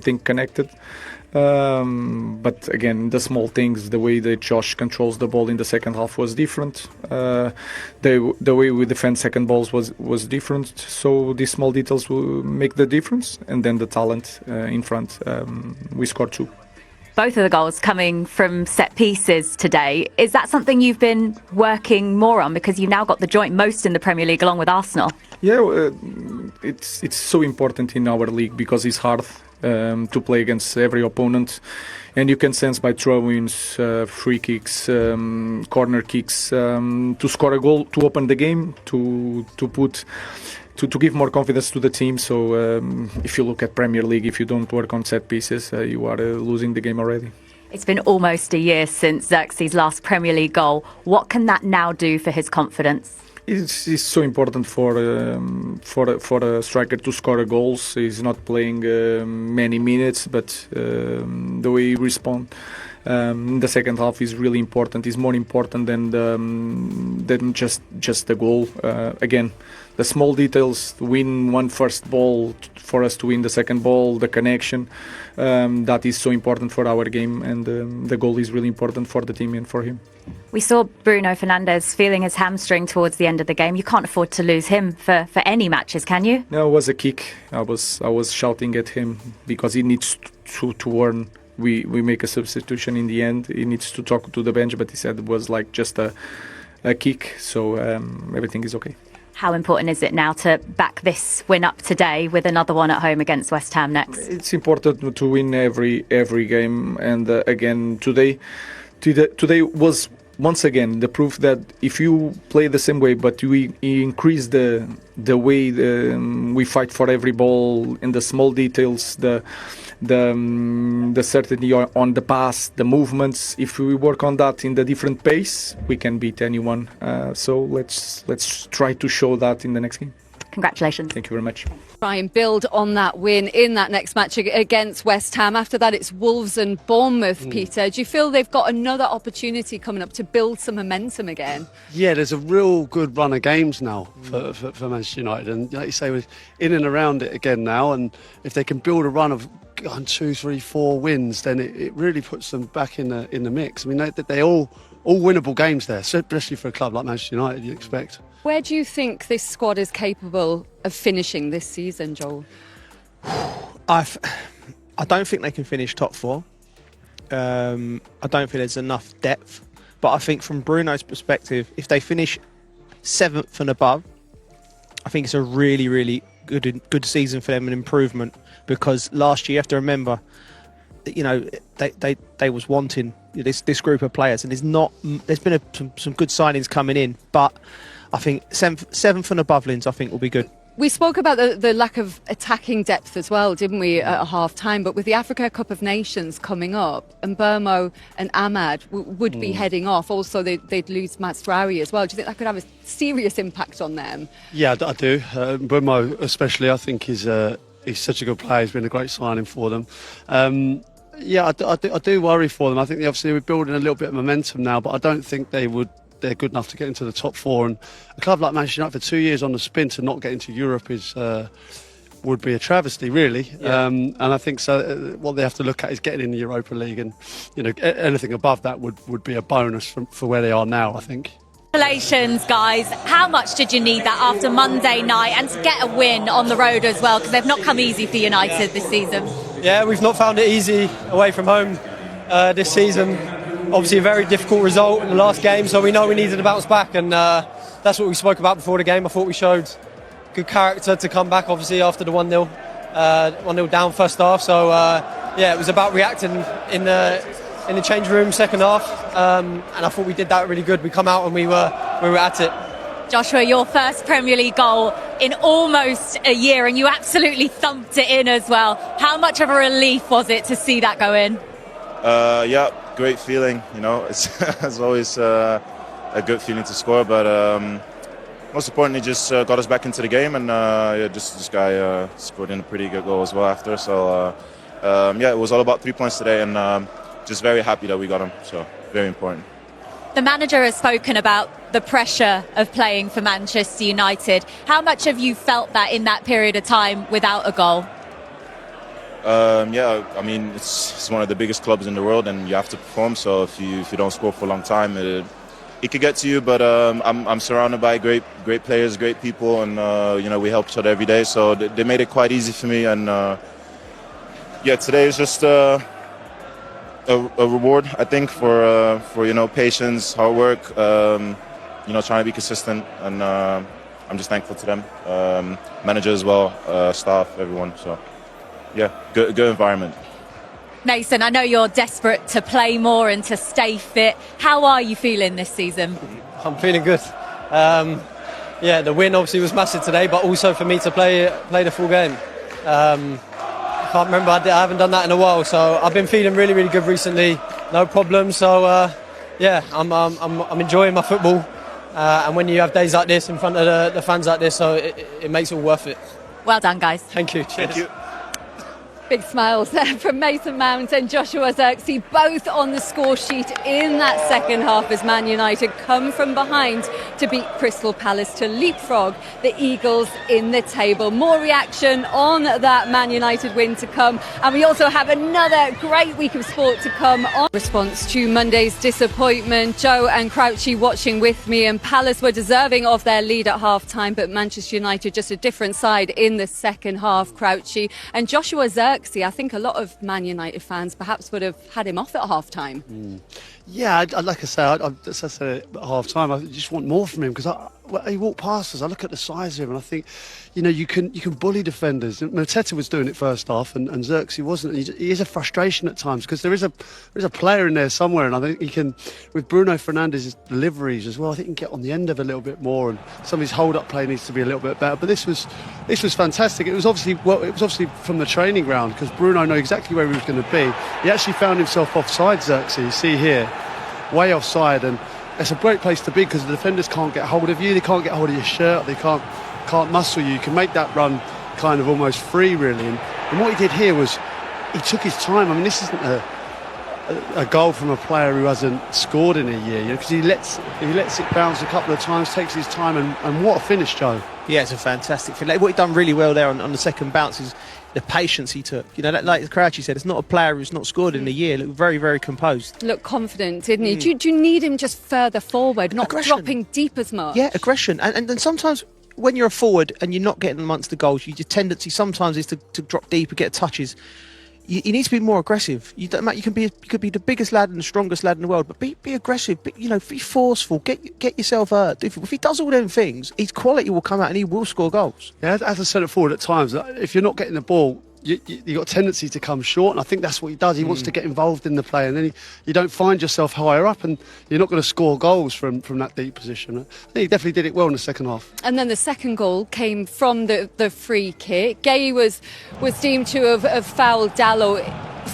everything connected. But again, the small things, the way that Josh controls the ball in the second half was different. The way we defend second balls was different. So these small details will make the difference. And then the talent in front. We scored 2. Both of the goals coming from set pieces today. Is that something you've been working more on? Because you've now got the joint most in the Premier League along with Arsenal. Yeah, it's so important in our league because it's hard to play against every opponent. And you can sense by throw-ins, free kicks, corner kicks, to score a goal, to open the game, to give more confidence to the team. So if you look at Premier League, if you don't work on set pieces, you are losing the game already. It's been almost a year since Zirkzee's last Premier League goal. What can that now do for his confidence? It's so important for a striker to score goals. He's not playing many minutes, but the way he responds in the second half is really important. It's more important than just the goal. Again, the small details, win one first ball for us to win the second ball, the connection, that is so important for our game, and the goal is really important for the team and for him. We saw Bruno Fernandes feeling his hamstring towards the end of the game. You can't afford to lose him for any matches, can you? No, it was a kick. I was shouting at him because he needs to earn. We make a substitution in the end. He needs to talk to the bench, but he said it was like just a kick, so everything is okay. How important is it now to back this win up today with another one at home against West Ham next? It's important to win every game, and again today was once again the proof that if you play the same way but we increase the way we fight for every ball in the small details, the certainty on the pass, the movements, if we work on that in the different pace, we can beat anyone. So let's try to show that in the next game. Congratulations. Thank you very much. Try and build on that win in that next match against West Ham. After that, it's Wolves and Bournemouth, Peter. Do you feel they've got another opportunity coming up to build some momentum again? Yeah, there's a real good run of games now for Manchester United. And like you say, we're in and around it again now. And if they can build a run of 2, 3, 4 wins, then it really puts them back in the mix. I mean, they're all winnable games there, especially for a club like Manchester United, you'd expect. Where do you think this squad is capable of finishing this season, Joel? I don't think they can finish top 4. I don't think there's enough depth. But I think from Bruno's perspective, if they finish 7th and above, I think it's a really, really good season for them, an improvement. Because last year, you have to remember, you know, they was wanting this group of players, and there's been some good signings coming in, but I think 7th and above, Linz, I think will be good. We spoke about the lack of attacking depth as well, didn't we, at half time? But with the Africa Cup of Nations coming up, and Burmo and Ahmad would be heading off. Also, they'd lose Mazraoui as well. Do you think that could have a serious impact on them? Yeah, I do. Burmo especially, I think he's such a good player. He's been a great signing for them. Yeah, I do worry for them. I think obviously we're building a little bit of momentum now, but I don't think they're good enough to get into the top 4. And a club like Manchester United for 2 years on the spin to not get into Europe would be a travesty, really. Yeah. And I think so. What they have to look at is getting in the Europa League, and anything above that would be a bonus for where they are now, I think. Congratulations, guys. How much did you need that after Monday night, and to get a win on the road as well, because they've not come easy for United this season? Yeah, we've not found it easy away from home this season. Obviously a very difficult result in the last game, so we know we needed to bounce back, and that's what we spoke about before the game. I thought we showed good character to come back, obviously, after the 1-0 down first half. So yeah, it was about reacting in the change room second half, and I thought we did that really good. We come out and we were at it. Joshua, your first Premier League goal in almost a year, and you absolutely thumped it in as well. How much of a relief was it to see that go in? Yeah, great feeling. It's always a good feeling to score, but most importantly, just got us back into the game, and this guy scored in a pretty good goal as well after. So yeah, it was all about 3 points today, and just very happy that we got him. So very important. The manager has spoken about the pressure of playing for Manchester United. How much have you felt that in that period of time without a goal? Yeah, I mean, it's one of the biggest clubs in the world, and you have to perform. So if you don't score for a long time, it could get to you. But I'm surrounded by great players, great people, and we help each other every day. So they made it quite easy for me. And yeah, today is just a reward, I think, for patience, hard work, trying to be consistent, and I'm just thankful to them, manager as well, staff, everyone. So. Yeah, good environment. Mason, I know you're desperate to play more and to stay fit. How are you feeling this season? I'm feeling good. Yeah, the win obviously was massive today, but also for me to play the full game. I can't remember, I haven't done that in a while, so I've been feeling really, really good recently. No problem. So yeah, I'm enjoying my football, and when you have days like this in front of the fans like this, so it makes it all worth it. Well done, guys. Thank you. Cheers. Thank you. Big smiles there from Mason Mount and Joshua Zirkzee, both on the score sheet in that second half as Man United come from behind to beat Crystal Palace to leapfrog the Eagles in the table. More reaction on that Man United win to come, and we also have another great week of sport to come on. Response to Monday's disappointment, Joe and Crouchy watching with me, and Palace were deserving of their lead at half-time, but Manchester United just a different side in the second half, Crouchy. And Joshua Zirkzee, I think a lot of Man United fans perhaps would have had him off at half-time. Yeah, like I said at half-time, I just want more from him because he walked past us. I look at the size of him and I think, you can bully defenders. Mateta was doing it first half and Zirkzee wasn't. He is a frustration at times because there is a player in there somewhere, and I think he can, with Bruno Fernandes's deliveries as well, I think he can get on the end of a little bit more, and some of his hold-up play needs to be a little bit better. But this was fantastic. It was obviously from the training ground because Bruno knew exactly where he was going to be. He actually found himself offside, Zirkzee. You see here, way offside, and it's a great place to be because the defenders can't get hold of you, they can't get hold of your shirt, they can't muscle you. You can make that run kind of almost free, really. And what he did here was he took his time. I mean, this isn't a goal from a player who hasn't scored in a year, because he lets it bounce a couple of times, takes his time, and what a finish, Joe. Yeah, it's a fantastic finish. What he done really well there on the second bounce is the patience he took. Like Crouchy said, it's not a player who's not scored in a year. Looked very, very composed. Looked confident, didn't he? Do you need him just further forward, not dropping deep as much? Yeah, aggression. And then sometimes when you're a forward and you're not getting amongst the goals, your tendency sometimes is to drop deep and get touches. You need to be more aggressive. You could be the biggest lad and the strongest lad in the world, but be aggressive. Be forceful. Get yourself hurt. If he does all them things, his quality will come out and he will score goals. Yeah, as a centre forward at times, if you're not getting the ball, you got a tendency to come short, and I think that's what he does. He wants to get involved in the play, and then you don't find yourself higher up, and you're not going to score goals from that deep position. I think he definitely did it well in the second half. And then the second goal came from the free kick. Gay was deemed to have fouled Dalot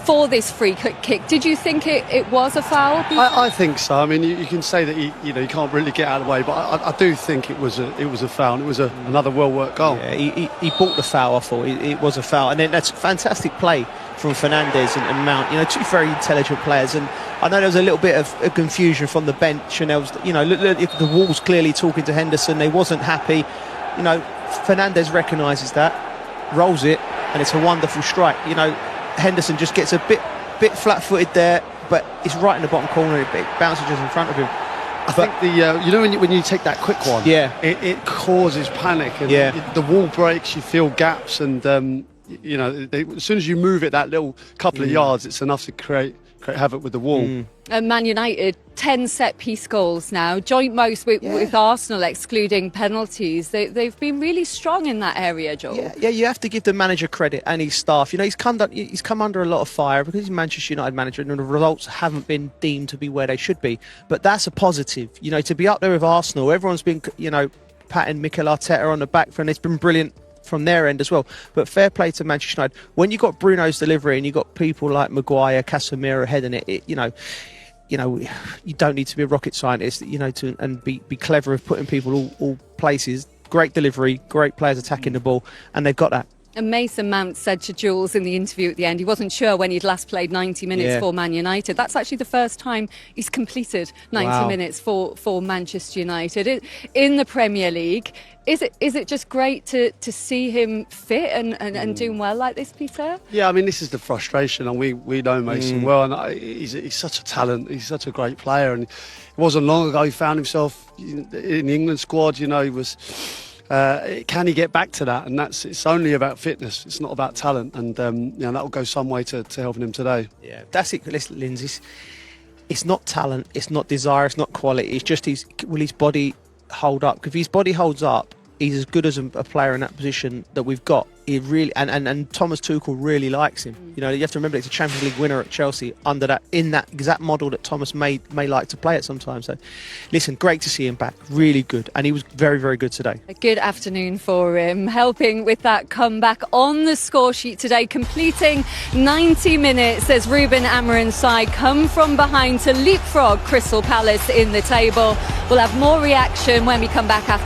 for this free kick. Did you think it was a foul? I think so. I mean, you can say that he can't really get out of the way, but I do think it was a foul. It was another well-worked goal. Yeah, he bought the foul. I thought it was a foul, and then that's fantastic play from Fernandes and Mount. Two very intelligent players, and I know there was a little bit of confusion from the bench, and there was, look, the Wolves clearly talking to Henderson. They wasn't happy. Fernandes recognises that, rolls it, and it's a wonderful strike. Henderson just gets a bit flat-footed there, but it's right in the bottom corner. It bounces just in front of him. I think when you take that quick one, yeah, it causes panic, and the wall breaks. You feel gaps, and as soon as you move it that little couple of yards, it's enough to create havoc with the wall. Man United, 10 set-piece goals now, joint most with Arsenal, excluding penalties. They've been really strong in that area, Joel. Yeah, you have to give the manager credit and his staff. He's come under a lot of fire because he's Manchester United manager, and the results haven't been deemed to be where they should be. But that's a positive. To be up there with Arsenal, everyone's been, patting Mikel Arteta on the back, and it's been brilliant from their end as well. But fair play to Manchester United. When you got Bruno's delivery and you got people like Maguire, Casemiro heading it, you don't need to be a rocket scientist, and be clever of putting people all places. Great delivery, great players attacking the ball, and they've got that. And Mason Mount said to Jules in the interview at the end, he wasn't sure when he'd last played 90 minutes for Man United. That's actually the first time he's completed 90 minutes for Manchester United in the Premier League. Is it just great to see him fit and doing well like this, Peter? Yeah, I mean, this is the frustration, and we know Mason well, and he's such a talent. He's such a great player, and it wasn't long ago he found himself in the England squad. You know, he was. Can he get back to that? And it's only about fitness. It's not about talent, and that will go some way to helping him today. Yeah, that's it. Listen, Lindsay, it's not talent, it's not desire, it's not quality. It's just will his body hold up? Because if his body holds up, he's as good as a player in that position that we've got. He really and Thomas Tuchel really likes him. You know, you have to remember it's a Champions League winner at Chelsea in that exact model that Thomas may like to play at sometimes. So, listen, great to see him back. Really good, and he was very, very good today. A good afternoon for him, helping with that comeback on the score sheet today, completing 90 minutes as Ruben Amorim's side come from behind to leapfrog Crystal Palace in the table. We'll have more reaction when we come back after.